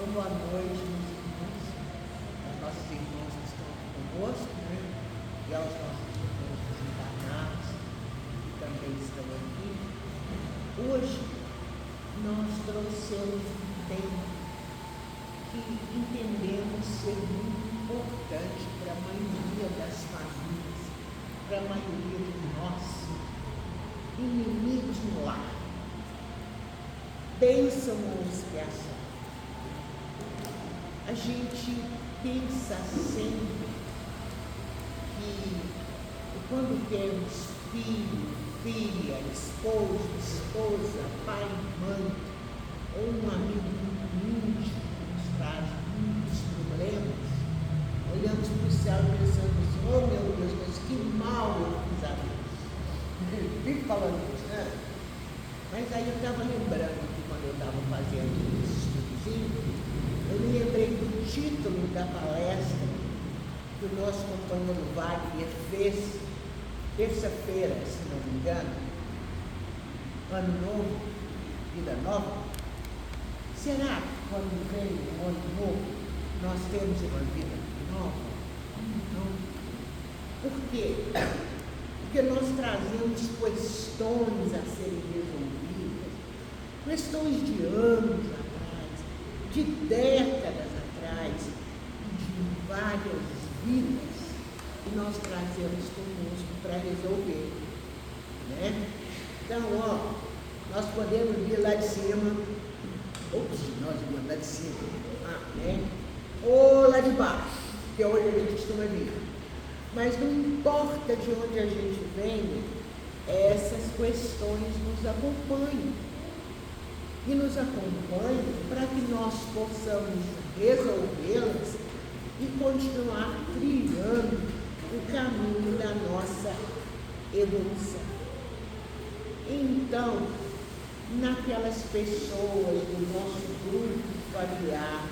Então, boa noite, meus irmãos, aos nossos irmãos que estão aqui conosco, né? E aos nossos irmãos desencarnados, que também estão aqui. Hoje, nós trouxemos um tema que entendemos ser muito importante para a maioria das famílias, para a maioria de nós, inimigos no lar. Bênção ou expiação. A gente pensa sempre que quando temos filho, filha, esposo, esposa, pai, mãe, ou um amigo muito íntimo que nos traz muitos problemas, olhamos para o céu e pensamos assim, oh meu Deus, mas que mal eu fiz a Deus. Fico falando isso, né? Mas aí eu estava lembrando que quando eu estava fazendo esse estudozinho, eu me lembrei do título da palestra que o nosso companheiro Wagner fez terça-feira, se não me engano, Ano Novo, Vida Nova. Será que quando vem o Ano Novo, nós temos uma vida nova? Não. Por quê? Porque nós trazemos questões a serem resolvidas, questões de anos atrás, de décadas atrás, de várias vidas, que nós trazemos conosco para resolver, né? Então, nós podemos vir lá de cima, nós vimos lá de cima, né? Ou lá de baixo, que é onde a gente costuma vir. Mas não importa de onde a gente venha, essas questões nos acompanham. E nos acompanham para que nós possamos resolvê-las e continuar trilhando o caminho da nossa evolução. Então, naquelas pessoas do nosso grupo familiar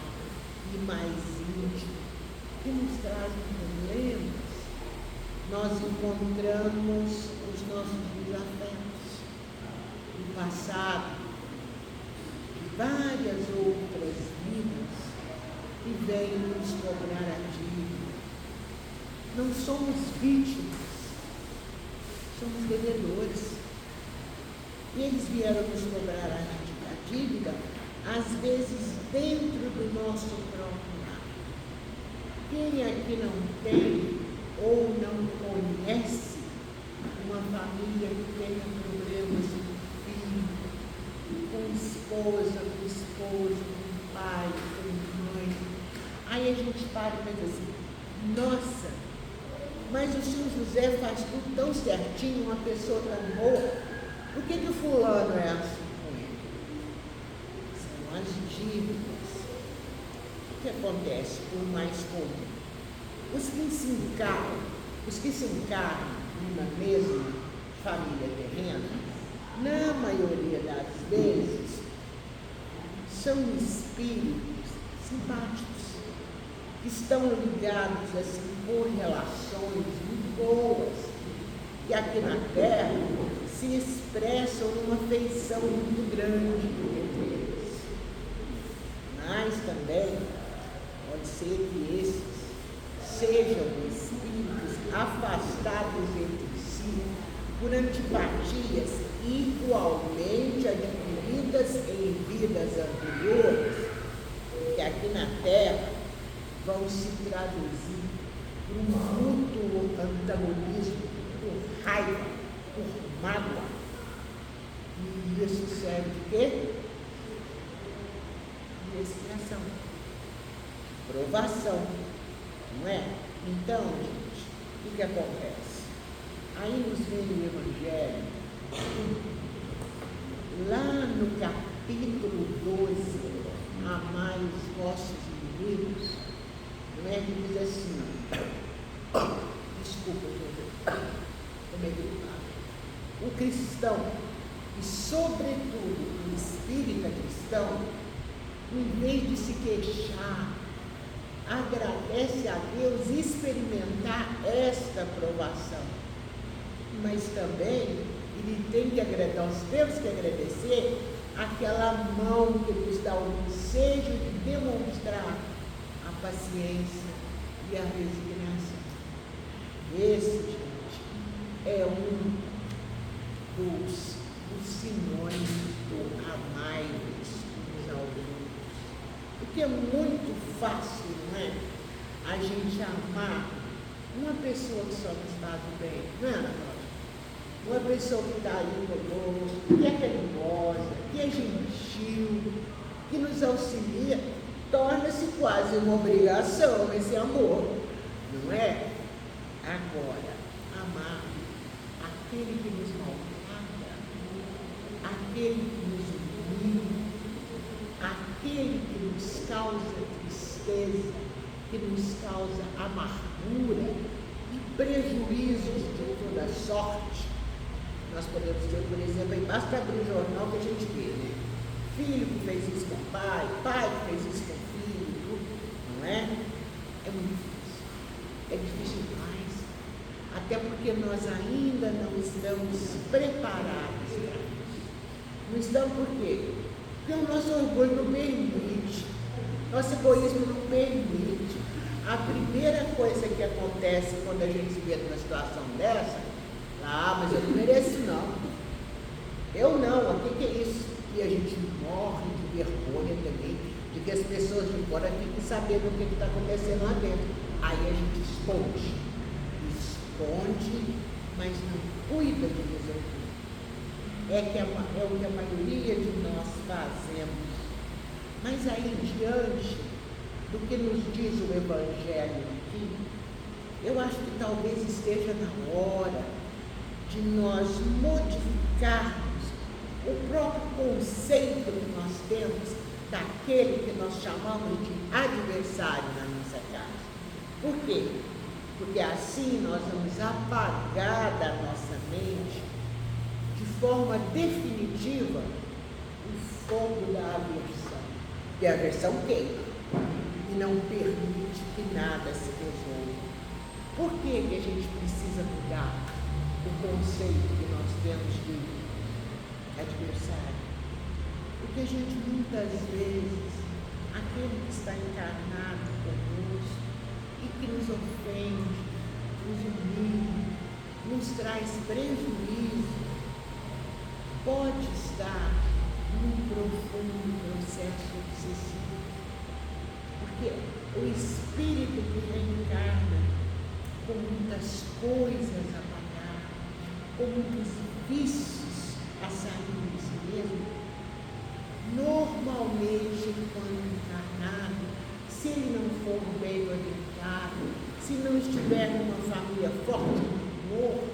e mais íntimo que nos trazem problemas, nós encontramos os nossos desafetos do passado, de várias outras vidas que vêm nos cobrar a dívida. Não somos vítimas, somos devedores. E eles vieram nos cobrar a dívida, às vezes dentro do nosso próprio lar. Quem aqui não tem ou não conhece uma família que tenha problemas com filho, com esposa, com esposo, com pai, com mãe? Aí a gente para e pensa assim, nossa, mas o Senhor José faz tudo tão certinho, uma pessoa tão boa, por que o fulano é assim com ele? São as dívidas. O que acontece por mais comum? Os que se encarnam numa mesma família terrena, na maioria das vezes, são espíritos simpáticos, que estão ligados assim por relações muito boas, que aqui na Terra se expressam numa afeição muito grande entre eles. Mas também pode ser que esses sejam espíritos afastados entre si por antipatias igualmente adquiridas em vidas anteriores, que aqui na Terra vão se traduzir por um mútuo antagonismo, por raiva, por mágoa. E isso serve de quê? De expiação, provação, não é? Então, gente, o que acontece? Aí nos vem o Evangelho, lá no capítulo 12, amai os vossos inimigos, não é? Que diz assim, desculpa, estou meio gripado. O cristão, e sobretudo o espírita cristão, em vez de se queixar, agradece a Deus experimentar esta provação. Mas também ele tem que agradecer, nós temos que agradecer aquela mão que nos dá o desejo de demonstrar a paciência e a resignação. Esse, gente, é um dos sinônimos do amai-vos uns aos outros. Porque é muito fácil, não é? A gente amar uma pessoa que só nos faz o bem, não é, Ana Cláudia? Uma pessoa que está ali conosco, que é carinhosa, que é gentil, que nos auxilia, torna-se quase uma obrigação esse amor, não é? Agora, amar aquele que nos maltrata, aquele que nos humilha, aquele que nos causa tristeza, que nos causa amargura e prejuízos de toda sorte. Nós podemos ver, por exemplo, basta abrir o jornal que a gente vê, né? Filho que fez isso com o pai, pai que fez isso com o filho, não é? É muito difícil. É difícil demais. Até porque nós ainda não estamos preparados para isso. Não estamos por quê? Porque o nosso orgulho não permite. Nosso egoísmo não permite. A primeira coisa que acontece quando a gente se vê numa situação dessa, mas eu não mereço não. Eu não, o que é isso? E a gente morre de vergonha também, de que as pessoas de fora fiquem sabendo o que está acontecendo lá dentro. Aí a gente esconde, mas não cuida de resolver. É o que a maioria de nós fazemos. Mas aí, diante do que nos diz o Evangelho aqui, eu acho que talvez esteja na hora de nós modificarmos o próprio conceito que nós temos daquele que nós chamamos de adversário na nossa casa. Por quê? Porque assim nós vamos apagar da nossa mente, de forma definitiva, o fogo da aversão. E a aversão queima e não permite que nada se resolva. Por que a gente precisa mudar o conceito que nós temos de adversário? Porque a gente muitas vezes, aquele que está encarnado conosco e que nos ofende, nos humilha, nos traz prejuízo, pode estar num profundo processo obsessivo. Porque o espírito que reencarna com muitas coisas a pagar, com muitos vícios a sair de si mesmo, normalmente, quando encarnado, se ele não for bem orientado, se não estiver numa família forte de amor,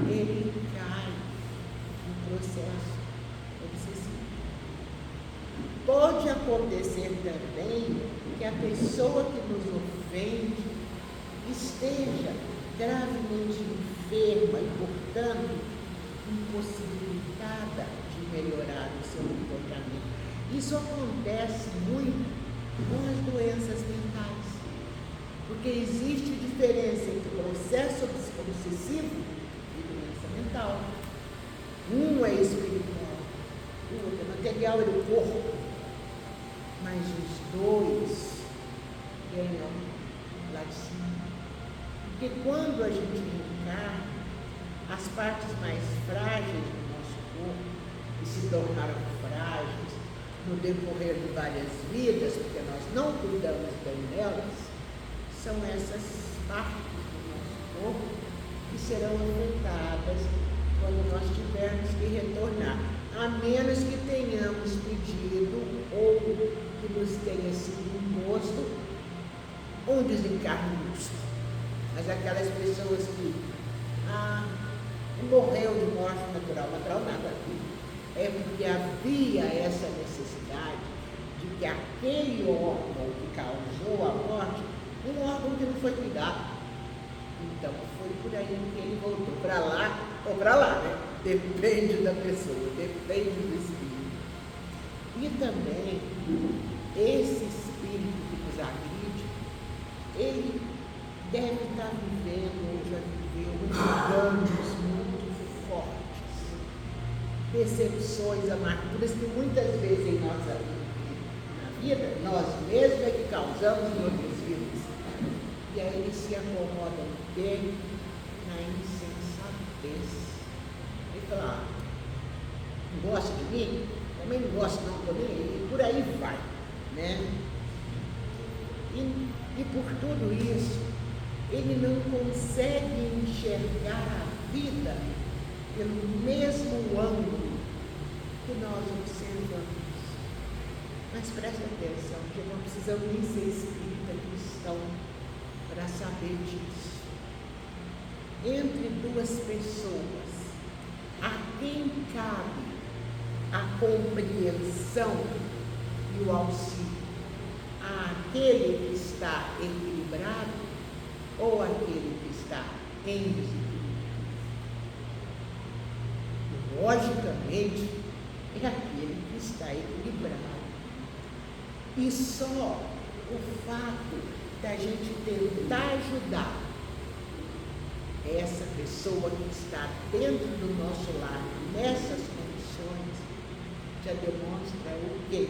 ele cai no processo obsessivo. Pode acontecer também que a pessoa que nos ofende esteja gravemente enferma e, portanto, impossibilitada de melhorar o seu comportamento. Isso acontece muito com as doenças mentais, porque existe diferença entre processo obsessivo e doença mental. Um é espiritual, o outro é material, é do corpo, mas os dois ganham lá de cima. Porque quando a gente reencarna, as partes mais frágeis do nosso corpo, que se tornaram frágeis no decorrer de várias vidas, porque nós não cuidamos bem delas, são essas partes do nosso corpo que serão afetadas quando nós tivermos que retornar, a menos que tenhamos pedido ou que nos tenha sido imposto um desencarne justo. Mas aquelas pessoas que morreu de morte natural nada, é porque havia essa necessidade de que aquele órgão que causou a morte, um órgão que não foi cuidado. Então foi por aí que ele voltou, para lá ou para lá, né? Depende da pessoa, depende do espírito. E também, esse espírito que nos agride, ele deve estar vivendo, ou já viveu, danos muito fortes. decepções, amarguras que muitas vezes em nossa vida, nós mesmos é que causamos em outras vidas. E aí eles se acomodam bem na insensatez. Ele fala, não gosta de mim? Também não gosta não também, e por aí vai, né? E por tudo isso, ele não consegue enxergar a vida pelo mesmo ângulo que nós observamos. Mas presta atenção, que não precisamos nem ser espírita cristão para saber disso. Entre duas pessoas, a quem cabe a compreensão e o auxílio? Aquele que está equilibrado ou aquele que está em desequilíbrio? Logicamente, é aquele que está equilibrado. E só o fato da gente tentar ajudar essa pessoa que está dentro do nosso lar, nessas condições, já demonstra o quê?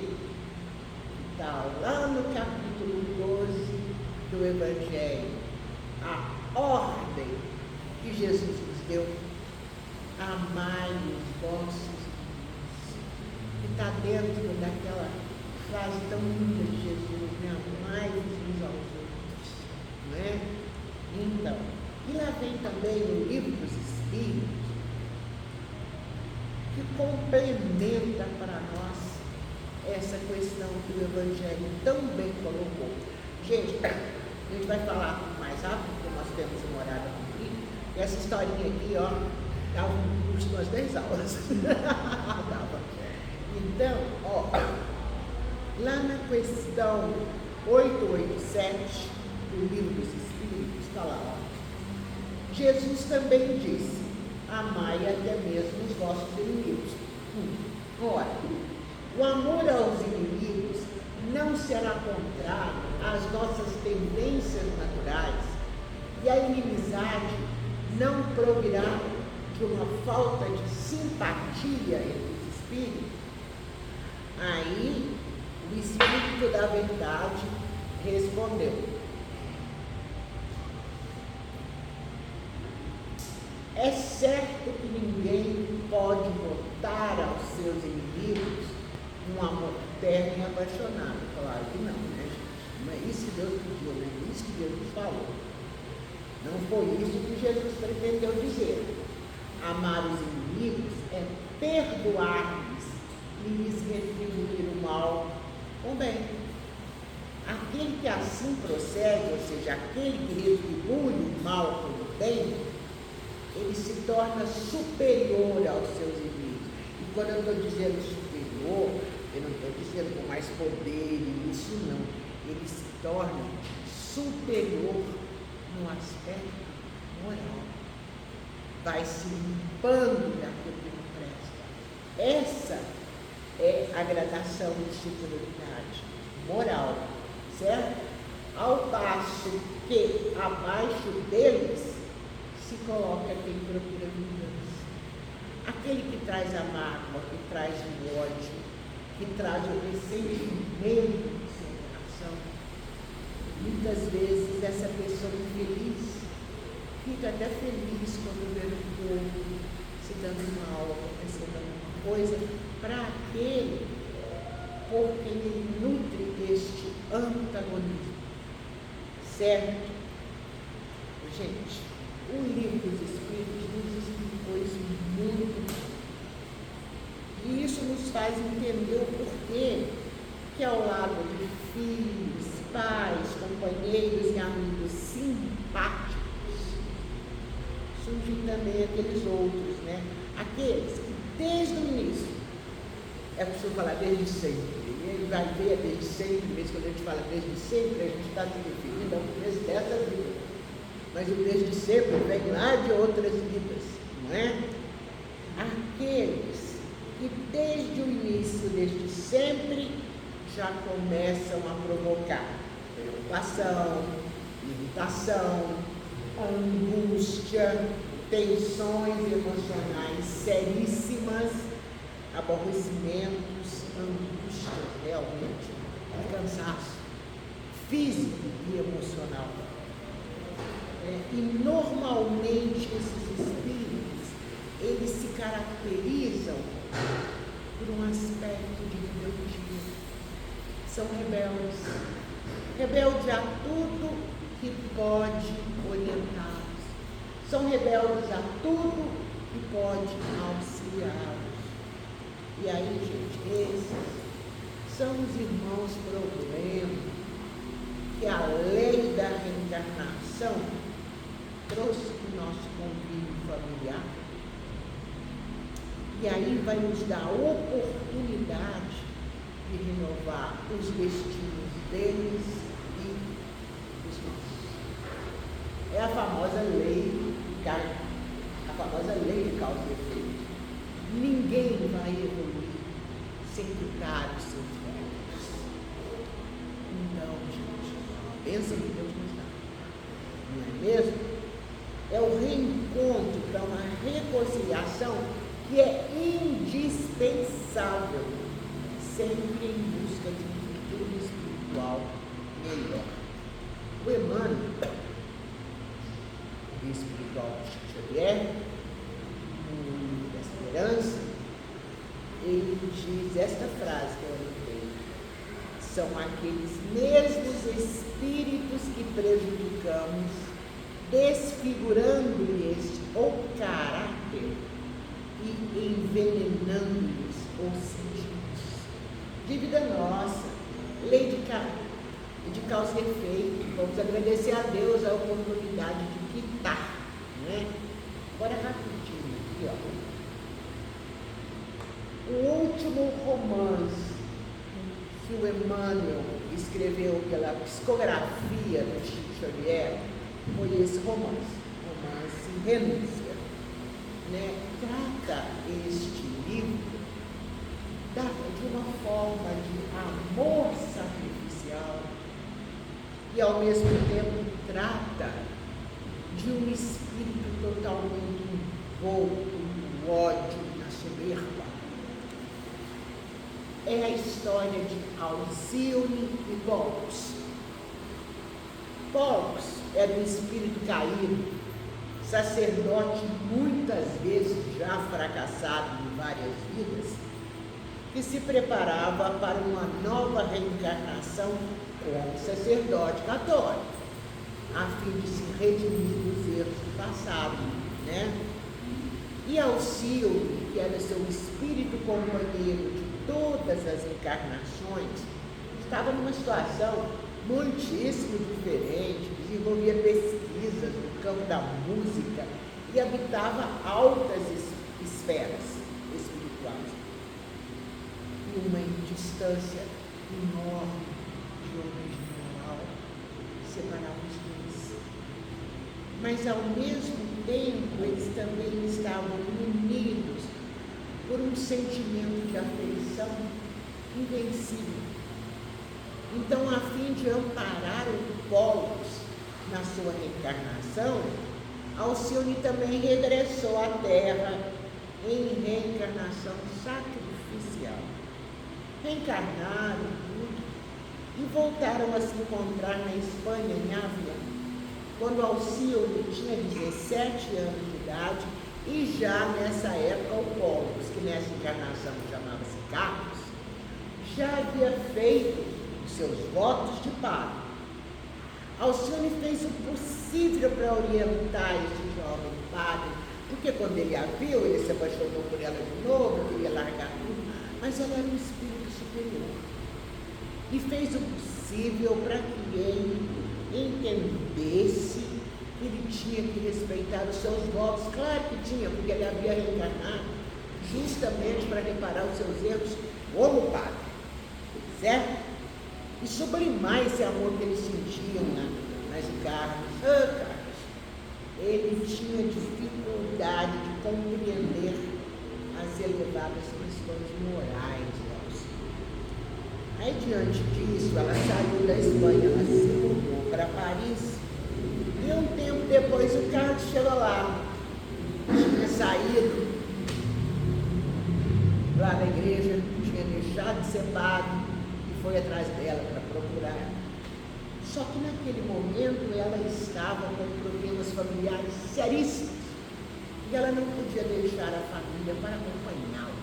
Está lá no capítulo 12 do Evangelho, a ordem que Jesus nos deu: amai os vossos irmãos. Que está dentro daquela frase tão linda de Jesus, né? Amai-vos uns aos outros, não é? Então, e lá vem também o Livro dos Espíritos, que complementa para nós essa questão que o Evangelho tão bem colocou. Gente, a gente vai falar mais rápido, porque nós temos uma hora aqui. Essa historinha aqui, ó, dava um curso de umas 10 aulas. Então, ó, lá na questão 887 do Livro dos Espíritos, está lá, ó. Jesus também disse: amai até mesmo os vossos inimigos. Ora, o amor aos inimigos não será contrário às nossas tendências naturais, e a inimizade não provirá de uma falta de simpatia entre os espíritos. Aí, o Espírito da Verdade respondeu: é certo que ninguém pode botar aos seus inimigos um amor terno e apaixonado. Claro que não, né, gente? Não é isso que Deus pediu, não é isso que Deus falou. Não foi isso que Jesus pretendeu dizer. Amar os inimigos é perdoar-lhes e lhes retribuir o mal com bem. Aquele que assim procede, ou seja, aquele que retribui o mal com o bem, ele se torna superior aos seus inimigos. E quando eu estou dizendo superior, eu não estou dizendo com mais poder, isso não. Ele se torna superior no aspecto moral. Vai se limpando daquilo que não presta. Essa é a gradação de superioridade moral, certo? Ao passo que abaixo deles se coloca quem procura vingança. Aquele que traz a mágoa, que traz o ódio, que traz o ressentimento no seu coração. Muitas vezes essa pessoa infeliz fica até feliz quando vê o povo se dando mal, acontecendo alguma coisa, para aquele por quem ele nutre este antagonismo. Certo? Gente, o Livro dos Espíritos nos explicou isso muito bem. E isso nos faz entender o porquê que ao lado de filhos, pais, companheiros e amigos simpáticos, surgem também aqueles outros, né? Aqueles que desde o início, é preciso falar desde sempre, ele vai ver desde sempre, mesmo quando a gente fala desde sempre, a gente está se referindo ao começo dessa vida. Mas o desde sempre vem lá de outras vidas, não é? Aqueles que desde o início, desde sempre, já começam a provocar preocupação, irritação, angústia, tensões emocionais seríssimas aborrecimentos, angústias realmente, e cansaço físico e emocional. E normalmente esses espíritos, eles se caracterizam por um aspecto de rebeldia. São rebeldes. Rebeldes a tudo que pode orientá-los. São rebeldes a tudo que pode auxiliá-los. E aí, gente, esses são os irmãos problema que a lei da reencarnação trouxe para o nosso convívio familiar. E aí vai nos dar a oportunidade de renovar os destinos deles e dos nossos. É a famosa lei de causa e efeito. Ninguém vai evoluir sem quitar os seus méritos. Então, gente, pensa que Deus nos dá. Não é mesmo? É o reencontro para uma reconciliação que é indispensável, sempre em busca de um futuro espiritual melhor. O Emmanuel, o espiritual Xavier, no Livro da Esperança, ele diz esta frase que eu anotei: são aqueles mesmos espíritos que prejudicamos, desfigurando-lhes o caráter e envenenando-lhes os sentidos. Dívida nossa, lei de causa e efeito. Vamos agradecer a Deus a oportunidade de quitar, né? Agora rapidinho aqui, ó. O último romance que o Emmanuel escreveu pela psicografia do Chico Xavier foi esse romance Renúncia. Né? Trata este livro de uma forma de amor sacrificial e ao mesmo tempo trata de um espírito totalmente envolto no ódio e na soberba. É a história de Alcione e Poucos. Poucos era um espírito caído, sacerdote muitas vezes já fracassado em várias vidas, que se preparava para uma nova reencarnação como sacerdote católico, a fim de se redimir dos erros do passado, né? E Alcione, que era seu espírito companheiro de todas as encarnações, estava numa situação muitíssimo diferente, desenvolvia pesquisas no campo da música e habitava altas esferas espirituais. E uma distância enorme de homens de moral separava os dois. Mas ao mesmo tempo eles também estavam unidos por um sentimento de afeição invencível. Então, a fim de amparar o Poucos na sua reencarnação, Alcione também regressou à Terra em reencarnação sacrificial. Reencarnaram tudo e voltaram a se encontrar na Espanha, em Ávila, quando Alcione tinha 17 anos de idade e já nessa época o Poucos, que nessa encarnação chamava-se Carlos, já havia feito seus votos de padre. Alcione fez o possível para orientar esse jovem padre, porque quando ele a viu, ele se apaixonou por ela de novo, queria largar tudo, mas ela era um espírito superior. E fez o possível para que ele entendesse que ele tinha que respeitar os seus votos. Claro que tinha, porque ele havia reencarnado justamente para reparar os seus erros como padre, certo? E sublimar esse amor que eles sentiam, né? Mas o Carlos, ele tinha dificuldade de compreender as elevadas questões morais. Aí, diante disso, ela saiu da Espanha, ela se mudou para Paris, e um tempo depois o Carlos chegou lá, tinha saído lá na igreja, tinha deixado de ser padre e foi atrás dela para procurar. Só que naquele momento ela estava com problemas familiares seríssimos e ela não podia deixar a família para acompanhá-la.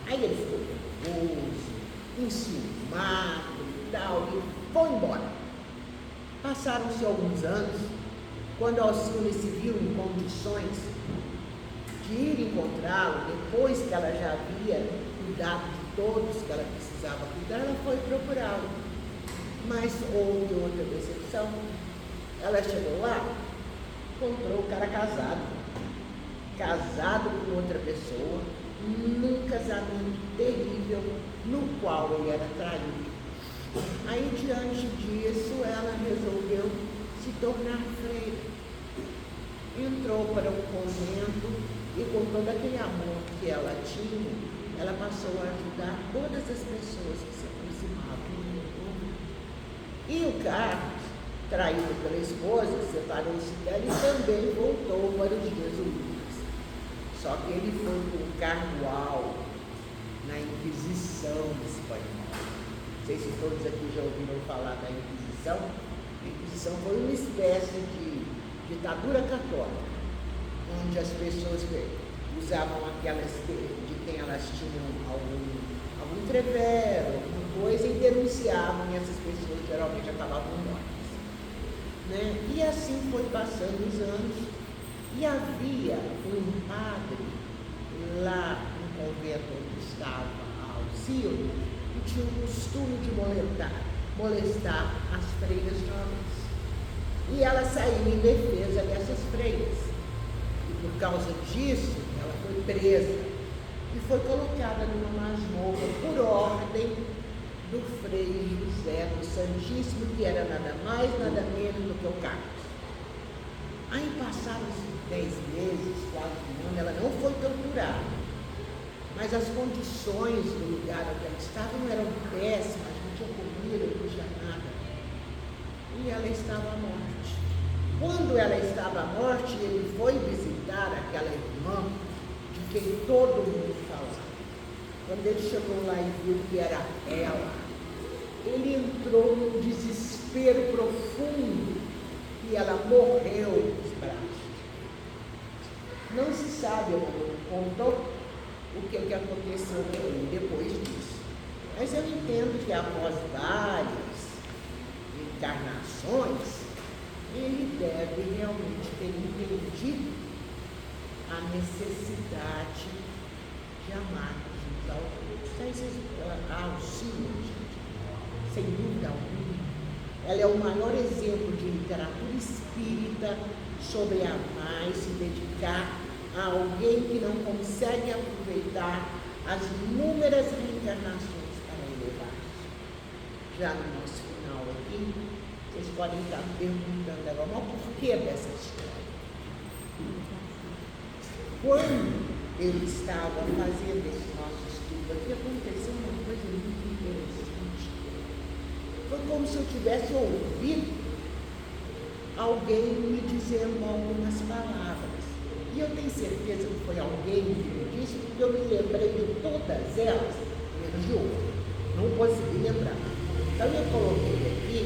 Aí ele ficou nervoso, enciumado e tal, e foi embora. Passaram-se alguns anos, quando Alcine se viu em condições de ir encontrá-lo, depois que ela já havia cuidado de todos que ela precisava cuidar, ela foi procurá-lo. Mas houve outra decepção. Ela chegou lá, encontrou o cara casado com outra pessoa, num casamento terrível, no qual ele era traído. Aí, diante disso, ela resolveu se tornar freira. Entrou para um convento e, com todo aquele amor que ela tinha, ela passou a ajudar todas as pessoas que se aproximavam. E o Carlos, traído pela esposa, separou-se dela e também voltou para os jesuítas. Só que ele foi com um cardeal na Inquisição espanhola. Não sei se todos aqui já ouviram falar da Inquisição. A Inquisição foi uma espécie de ditadura católica, onde as pessoas usavam aquelas de quem elas tinham algum entrevero, alguma coisa, e denunciavam, e essas pessoas geralmente acabavam mortas. Né? E assim foi passando os anos, e havia um padre lá no convento onde estava Alcine, que tinha o costume de molestar as freiras jovens. E ela saiu em defesa dessas freiras. E por causa disso, ela foi presa e foi colocada numa masmorra por ordem do Frei José do Santíssimo, que era nada mais, nada menos do que o Carlos. Aí passaram-se 10 meses, quase um ano, ela não foi torturada, mas as condições do lugar onde ela estava não eram péssimas, não tinha comida, não tinha nada. E ela estava à morte. Quando ela estava à morte, ele foi visitar aquela irmã de quem todo mundo falava. Quando ele chegou lá e viu que era ela, ele entrou num desespero profundo e ela morreu nos braços. Não se sabe, ela não contou o que aconteceu com ele depois disso. Mas eu entendo que após várias encarnações, ele deve realmente ter entendido a necessidade de amar uns aos outros. A Alcine, sem dúvida alguma, ela é o maior exemplo de literatura espírita sobre amar e se dedicar a alguém que não consegue aproveitar as inúmeras reencarnações para elevar-se. Já no nosso final aqui, vocês podem estar perguntando agora, mas por que dessa história? Quando eu estava fazendo esse nosso estudo aqui, aconteceu uma coisa muito interessante. Foi como se eu tivesse ouvido alguém me dizendo algumas palavras. E eu tenho certeza que foi alguém que me disse, porque eu me lembrei de todas elas, menos de uma. Não consegui lembrar. Então eu coloquei aqui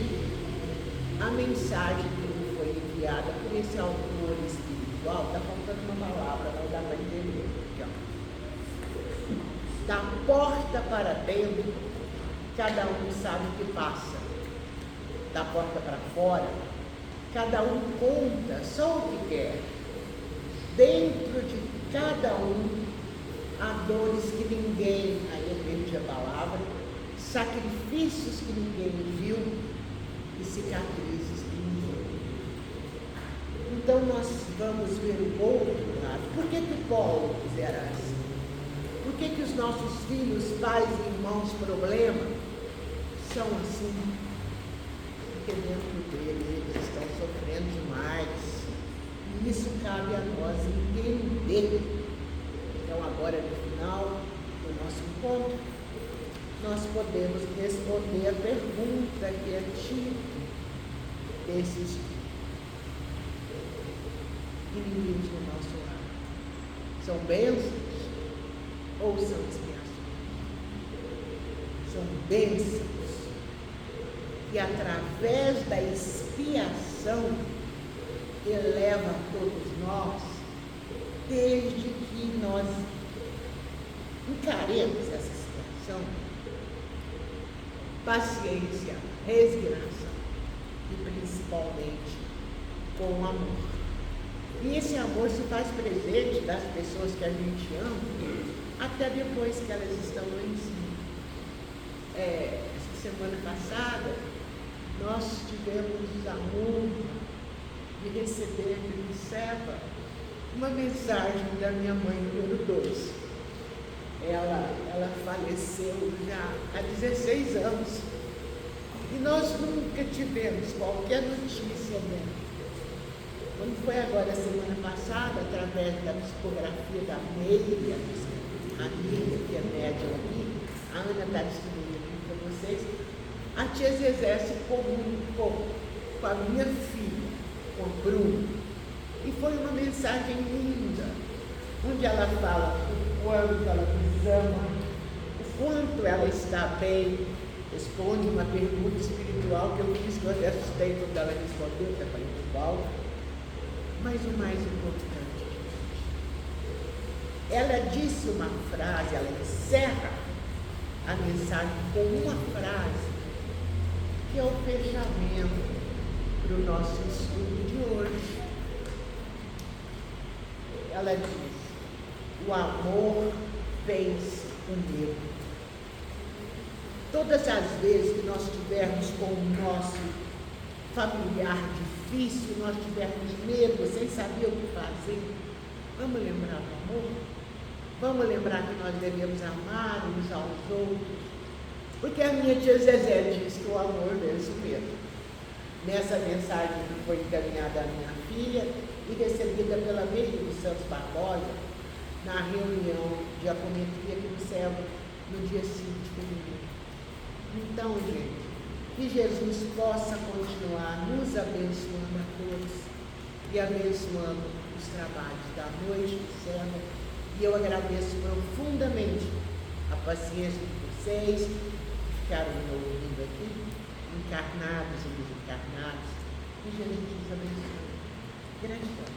a mensagem que me foi enviada por esse autor espiritual. Está faltando uma palavra, não dá para entender. Aqui, ó. Da porta para dentro, cada um sabe o que passa. Da porta para fora, cada um conta só o que quer. Dentro de cada um há dores que ninguém, aí eu perdi a palavra, sacrifícios que ninguém viu e cicatrizes que ninguém viu. Então nós vamos ver o outro lado. Por que Paulo era assim? Por que os nossos filhos, pais e irmãos problema são assim? Porque dentro deles eles estão sofrendo demais. E isso cabe a nós entender. Então agora no final do nosso encontro, nós podemos responder a pergunta que é típica desses inimigos do nosso lar. São bênçãos ou são expiações? são bênçãos que, através da expiação, eleva todos nós, desde que nós encaremos essa situação, paciência, resignação e principalmente com amor. E esse amor se faz presente das pessoas que a gente ama até depois que elas estão lá em cima. Essa semana passada nós tivemos a honra de receber do Seva uma mensagem da minha mãe número 2. Ela faleceu já há 16 anos e nós nunca tivemos qualquer notícia dela. Quando foi agora a semana passada, através da psicografia da Meire, a amiga que é médium aqui, a Ana está distribuindo aqui para vocês, a tia Zezé se comunicou com a minha filha, com o Bruno, e foi uma mensagem linda, onde ela fala o quanto ela nos ama, o quanto ela está bem, responde uma pergunta espiritual que eu fiz, que eu até assustei quando ela respondeu, que é para igual. Mas o mais importante, ela disse uma frase, ela encerra a mensagem com uma frase, que é o fechamento para o nosso estudo de hoje. Ela diz: o amor vence o medo. Todas as vezes que nós tivermos com o nosso familiar difícil, nós tivermos medo, sem saber o que fazer, vamos lembrar do amor? Vamos lembrar que nós devemos amar uns aos outros? Porque a minha tia Zezé diz que o amor vence o medo. Nessa mensagem que foi encaminhada à minha filha e recebida pela Meire dos Santos Barbosa, na reunião de apometria que no céu, no dia 5 de fevereiro. Então, gente, que Jesus possa continuar nos abençoando a todos e abençoando os trabalhos da noite do céu. E eu agradeço profundamente a paciência de vocês que ficaram me ouvindo aqui, encarnados e desencarnados. Que Jesus nos abençoe. Gratidão.